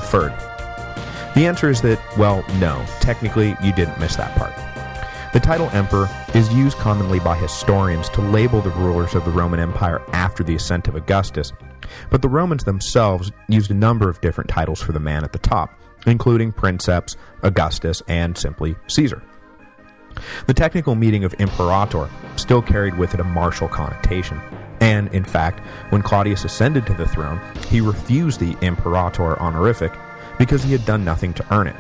conferred? The answer is that, well, no, technically you didn't miss that part. The title emperor is used commonly by historians to label the rulers of the Roman Empire after the ascent of Augustus, but the Romans themselves used a number of different titles for the man at the top, including princeps, Augustus, and simply Caesar. The technical meaning of imperator still carried with it a martial connotation, and, in fact, when Claudius ascended to the throne, he refused the imperator honorific because he had done nothing to earn it.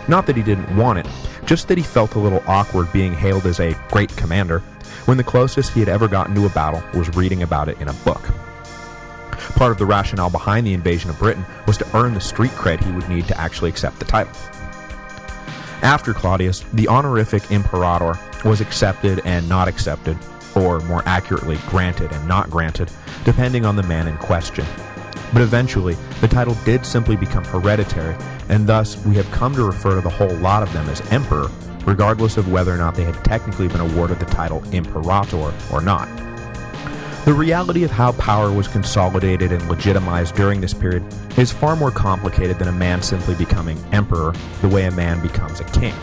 Not that he didn't want it, just that he felt a little awkward being hailed as a great commander when the closest he had ever gotten to a battle was reading about it in a book. Part of the rationale behind the invasion of Britain was to earn the street cred he would need to actually accept the title. After Claudius, the honorific imperator was accepted and not accepted, or more accurately, granted and not granted, depending on the man in question. But eventually, the title did simply become hereditary, and thus we have come to refer to the whole lot of them as emperor, regardless of whether or not they had technically been awarded the title imperator or not. The reality of how power was consolidated and legitimized during this period is far more complicated than a man simply becoming emperor the way a man becomes a king.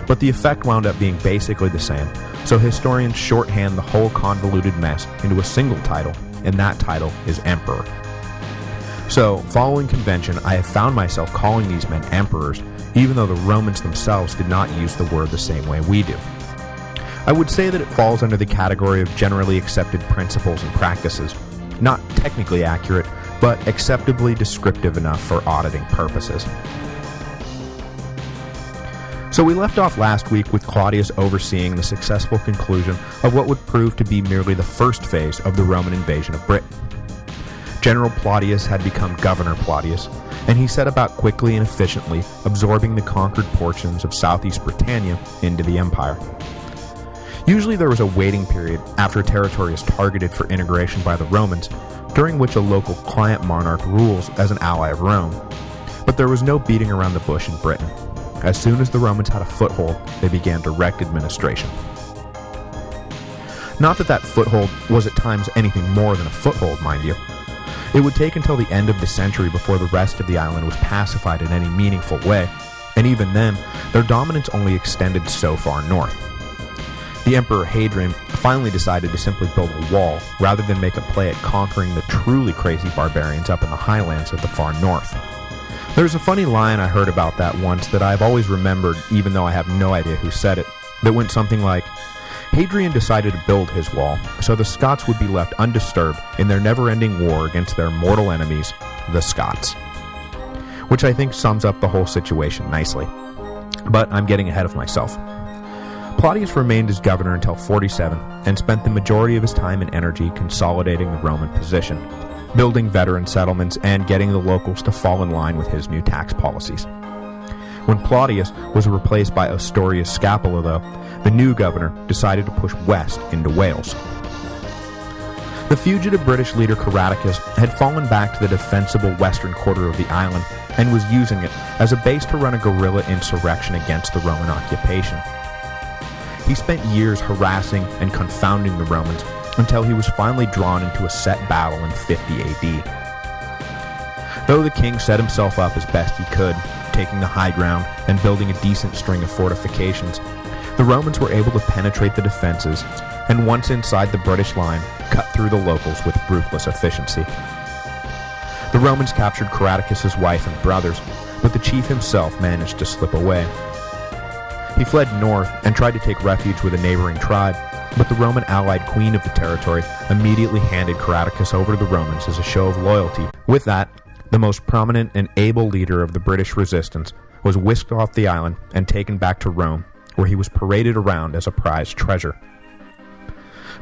But the effect wound up being basically the same, so historians shorthand the whole convoluted mess into a single title, and that title is emperor. So, following convention, I have found myself calling these men emperors, even though the Romans themselves did not use the word the same way we do. I would say that it falls under the category of generally accepted principles and practices, not technically accurate, but acceptably descriptive enough for auditing purposes. So we left off last week with Claudius overseeing the successful conclusion of what would prove to be merely the first phase of the Roman invasion of Britain. General Claudius had become Governor Claudius, and he set about quickly and efficiently absorbing the conquered portions of southeast Britannia into the empire. Usually there was a waiting period after a territory is targeted for integration by the Romans, during which a local client monarch rules as an ally of Rome. But there was no beating around the bush in Britain. As soon as the Romans had a foothold, they began direct administration. Not that that foothold was at times anything more than a foothold, mind you. It would take until the end of the century before the rest of the island was pacified in any meaningful way, and even then, their dominance only extended so far north. The Emperor Hadrian finally decided to simply build a wall rather than make a play at conquering the truly crazy barbarians up in the highlands of the far north. There's a funny line I heard about that once that I've always remembered, even though I have no idea who said it, that went something like, Hadrian decided to build his wall so the Scots would be left undisturbed in their never-ending war against their mortal enemies, the Scots. Which I think sums up the whole situation nicely. But I'm getting ahead of myself. Claudius remained as governor until 47 and spent the majority of his time and energy consolidating the Roman position, building veteran settlements and getting the locals to fall in line with his new tax policies. When Claudius was replaced by Ostorius Scapula, though, the new governor decided to push west into Wales. The fugitive British leader Caradocus had fallen back to the defensible western quarter of the island and was using it as a base to run a guerrilla insurrection against the Roman occupation. He spent years harassing and confounding the Romans until he was finally drawn into a set battle in 50 AD. Though the king set himself up as best he could, taking the high ground and building a decent string of fortifications, the Romans were able to penetrate the defenses and once inside the British line, cut through the locals with ruthless efficiency. The Romans captured Caradocus's wife and brothers, but the chief himself managed to slip away. He fled north and tried to take refuge with a neighboring tribe, but the Roman allied queen of the territory immediately handed Caradocus over to the Romans as a show of loyalty. With that, the most prominent and able leader of the British resistance was whisked off the island and taken back to Rome, where he was paraded around as a prized treasure.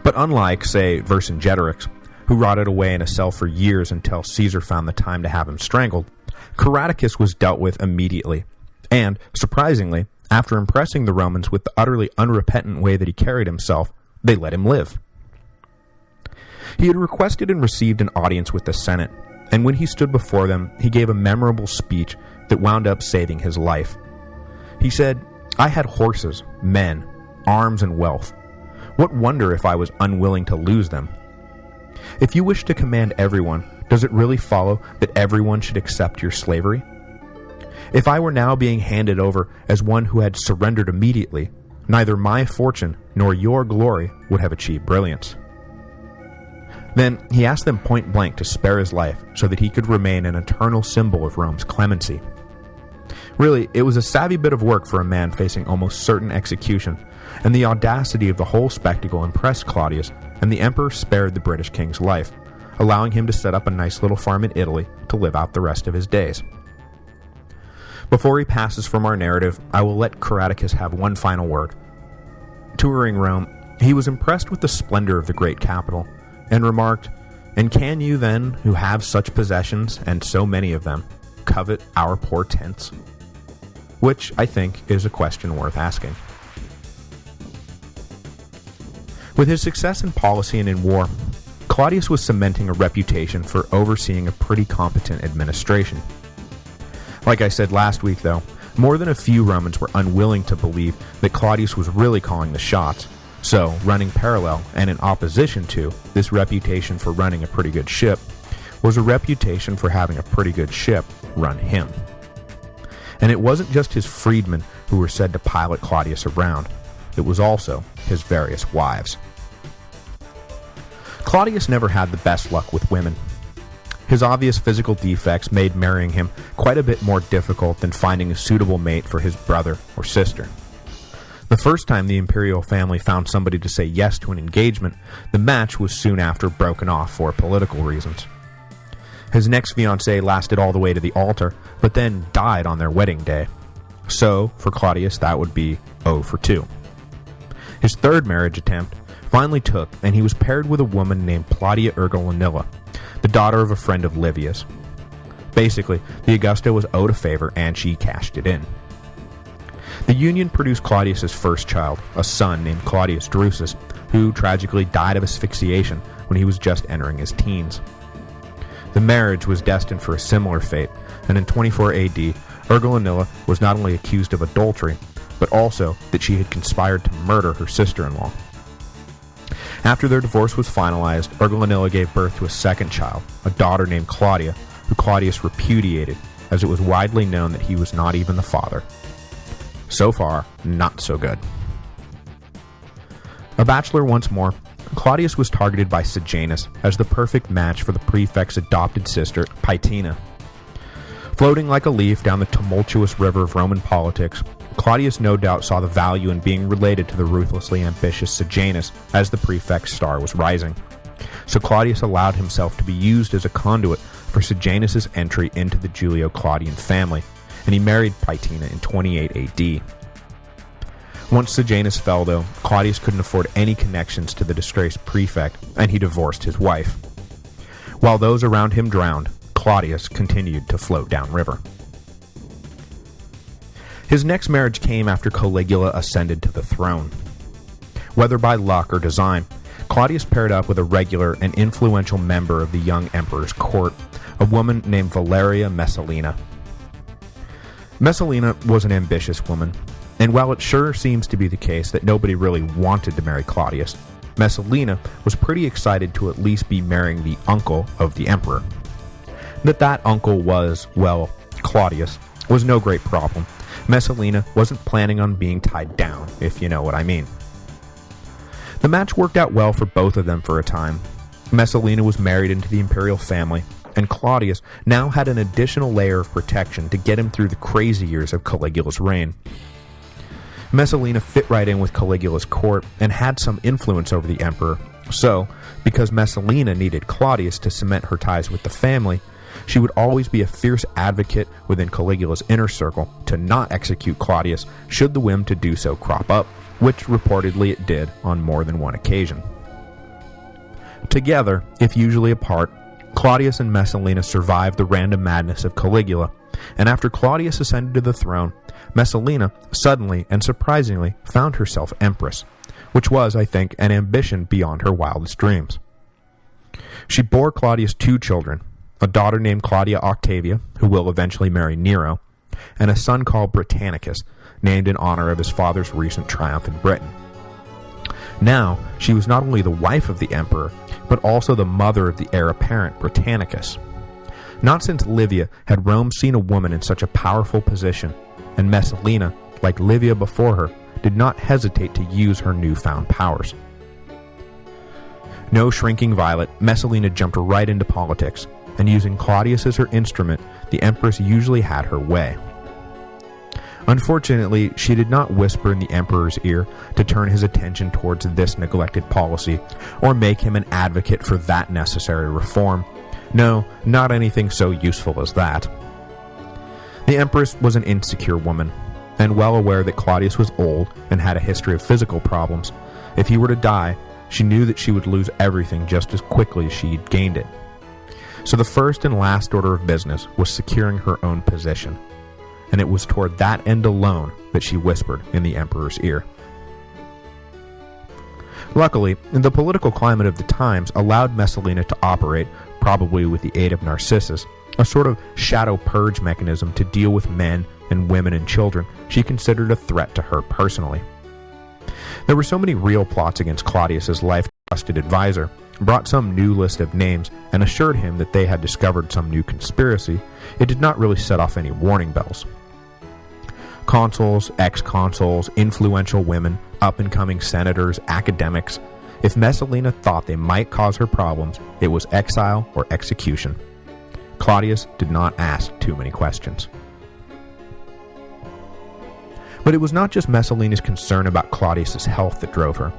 But unlike, say, Vercingetorix, who rotted away in a cell for years until Caesar found the time to have him strangled, Caradocus was dealt with immediately, and, surprisingly, after impressing the Romans with the utterly unrepentant way that he carried himself, they let him live. He had requested and received an audience with the Senate, and when he stood before them, he gave a memorable speech that wound up saving his life. He said, "I had horses, men, arms, and wealth. What wonder if I was unwilling to lose them? If you wish to command everyone, does it really follow that everyone should accept your slavery? If I were now being handed over as one who had surrendered immediately, neither my fortune nor your glory would have achieved brilliance." Then he asked them point blank to spare his life so that he could remain an eternal symbol of Rome's clemency. Really, it was a savvy bit of work for a man facing almost certain execution, and the audacity of the whole spectacle impressed Claudius, and the emperor spared the British king's life, allowing him to set up a nice little farm in Italy to live out the rest of his days. Before he passes from our narrative, I will let Caradicus have one final word. Touring Rome, he was impressed with the splendor of the great capital, and remarked, "And can you then, who have such possessions, and so many of them, covet our poor tents?" Which, I think, is a question worth asking. With his success in policy and in war, Claudius was cementing a reputation for overseeing a pretty competent administration. Like I said last week, though, more than a few Romans were unwilling to believe that Claudius was really calling the shots, so running parallel and in opposition to this reputation for running a pretty good ship was a reputation for having a pretty good ship run him. And it wasn't just his freedmen who were said to pilot Claudius around, it was also his various wives. Claudius never had the best luck with women. His obvious physical defects made marrying him quite a bit more difficult than finding a suitable mate for his brother or sister. The first time the imperial family found somebody to say yes to an engagement, the match was soon after broken off for political reasons. His next fiancée lasted all the way to the altar, but then died on their wedding day. So, for Claudius, that would be 0 for 2. His third marriage attempt finally took, and he was paired with a woman named Plaudia Urgulanilla, the daughter of a friend of Livia's. Basically, the Augusta was owed a favor, and she cashed it in. The union produced Claudius's first child, a son named Claudius Drusus, who tragically died of asphyxiation when he was just entering his teens. The marriage was destined for a similar fate, and in 24 AD, Urgulanilla was not only accused of adultery, but also that she had conspired to murder her sister-in-law. After their divorce was finalized, Urgulanilla gave birth to a second child, a daughter named Claudia, who Claudius repudiated, as it was widely known that he was not even the father. So far, not so good. A bachelor once more, Claudius was targeted by Sejanus as the perfect match for the prefect's adopted sister, Paetina. Floating like a leaf down the tumultuous river of Roman politics, Claudius no doubt saw the value in being related to the ruthlessly ambitious Sejanus as the prefect's star was rising. So Claudius allowed himself to be used as a conduit for Sejanus' entry into the Julio-Claudian family, and he married Paetina in 28 AD. Once Sejanus fell, though, Claudius couldn't afford any connections to the disgraced prefect, and he divorced his wife. While those around him drowned, Claudius continued to float downriver. His next marriage came after Caligula ascended to the throne. Whether by luck or design, Claudius paired up with a regular and influential member of the young emperor's court, a woman named Valeria Messalina. Messalina was an ambitious woman, and while it sure seems to be the case that nobody really wanted to marry Claudius, Messalina was pretty excited to at least be marrying the uncle of the emperor. That uncle was, well, Claudius, was no great problem. Messalina wasn't planning on being tied down, if you know what I mean. The match worked out well for both of them for a time. Messalina was married into the imperial family, and Claudius now had an additional layer of protection to get him through the crazy years of Caligula's reign. Messalina fit right in with Caligula's court and had some influence over the emperor, so, because Messalina needed Claudius to cement her ties with the family, she would always be a fierce advocate within Caligula's inner circle to not execute Claudius should the whim to do so crop up, which reportedly it did on more than one occasion. Together, if usually apart, Claudius and Messalina survived the random madness of Caligula, and after Claudius ascended to the throne, Messalina suddenly and surprisingly found herself empress, which was, I think, an ambition beyond her wildest dreams. She bore Claudius 2 children, a daughter named Claudia Octavia, who will eventually marry Nero, and a son called Britannicus, named in honor of his father's recent triumph in Britain. Now, she was not only the wife of the emperor, but also the mother of the heir apparent, Britannicus. Not since Livia had Rome seen a woman in such a powerful position, and Messalina, like Livia before her, did not hesitate to use her newfound powers. No shrinking violet, Messalina jumped right into politics, and using Claudius as her instrument, the Empress usually had her way. Unfortunately, she did not whisper in the Emperor's ear to turn his attention towards this neglected policy, or make him an advocate for that necessary reform. No, not anything so useful as that. The Empress was an insecure woman, and well aware that Claudius was old and had a history of physical problems. If he were to die, she knew that she would lose everything just as quickly as she'd gained it. So the first and last order of business was securing her own position, and it was toward that end alone that she whispered in the Emperor's ear. Luckily, the political climate of the times allowed Messalina to operate, probably with the aid of Narcissus, a sort of shadow purge mechanism to deal with men and women and children she considered a threat to her personally. There were so many real plots against Claudius's life-trusted advisor, brought some new list of names, and assured him that they had discovered some new conspiracy, it did not really set off any warning bells. Consuls, ex-consuls, influential women, up-and-coming senators, academics. If Messalina thought they might cause her problems, it was exile or execution. Claudius did not ask too many questions. But it was not just Messalina's concern about Claudius's health that drove her.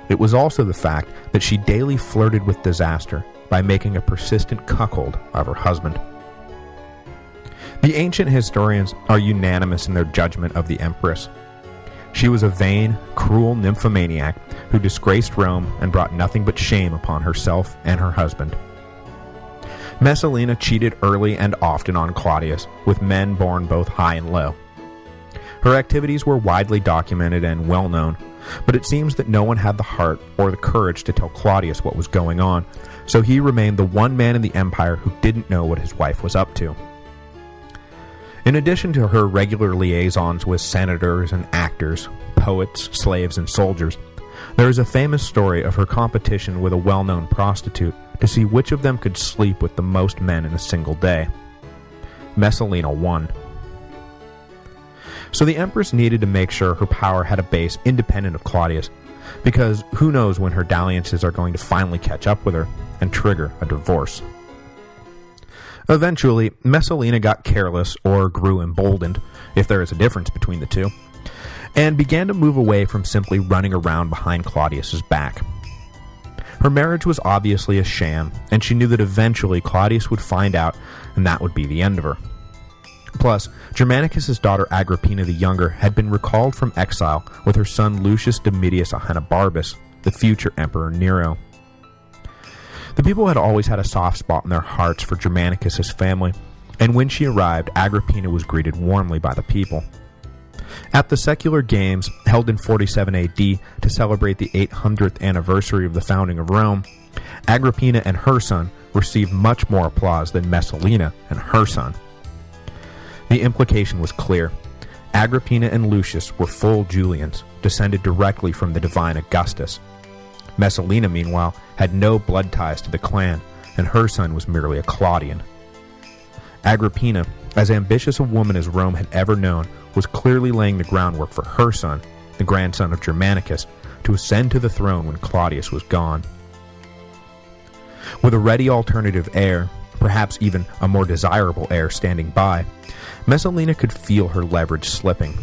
It was also the fact that she daily flirted with disaster by making a persistent cuckold of her husband. The ancient historians are unanimous in their judgment of the Empress. She was a vain, cruel nymphomaniac who disgraced Rome and brought nothing but shame upon herself and her husband. Messalina cheated early and often on Claudius, with men born both high and low. Her activities were widely documented and well known, but it seems that no one had the heart or the courage to tell Claudius what was going on, so he remained the one man in the empire who didn't know what his wife was up to. In addition to her regular liaisons with senators and actors, poets, slaves, and soldiers, there is a famous story of her competition with a well-known prostitute to see which of them could sleep with the most men in a single day. Messalina won. So the Empress needed to make sure her power had a base independent of Claudius, because who knows when her dalliances are going to finally catch up with her and trigger a divorce. Eventually, Messalina got careless, or grew emboldened, if there is a difference between the two, and began to move away from simply running around behind Claudius's back. Her marriage was obviously a sham, and she knew that eventually Claudius would find out, and that would be the end of her. Plus, Germanicus's daughter Agrippina the Younger had been recalled from exile with her son Lucius Domitius Ahenobarbus, the future Emperor Nero. The people had always had a soft spot in their hearts for Germanicus's family, and when she arrived, Agrippina was greeted warmly by the people. At the secular games, held in 47 AD to celebrate the 800th anniversary of the founding of Rome, Agrippina and her son received much more applause than Messalina and her son. The implication was clear. Agrippina and Lucius were full Julians, descended directly from the divine Augustus. Messalina, meanwhile, had no blood ties to the clan, and her son was merely a Claudian. Agrippina, as ambitious a woman as Rome had ever known, was clearly laying the groundwork for her son, the grandson of Germanicus, to ascend to the throne when Claudius was gone. With a ready alternative heir, perhaps even a more desirable heir standing by, Messalina could feel her leverage slipping,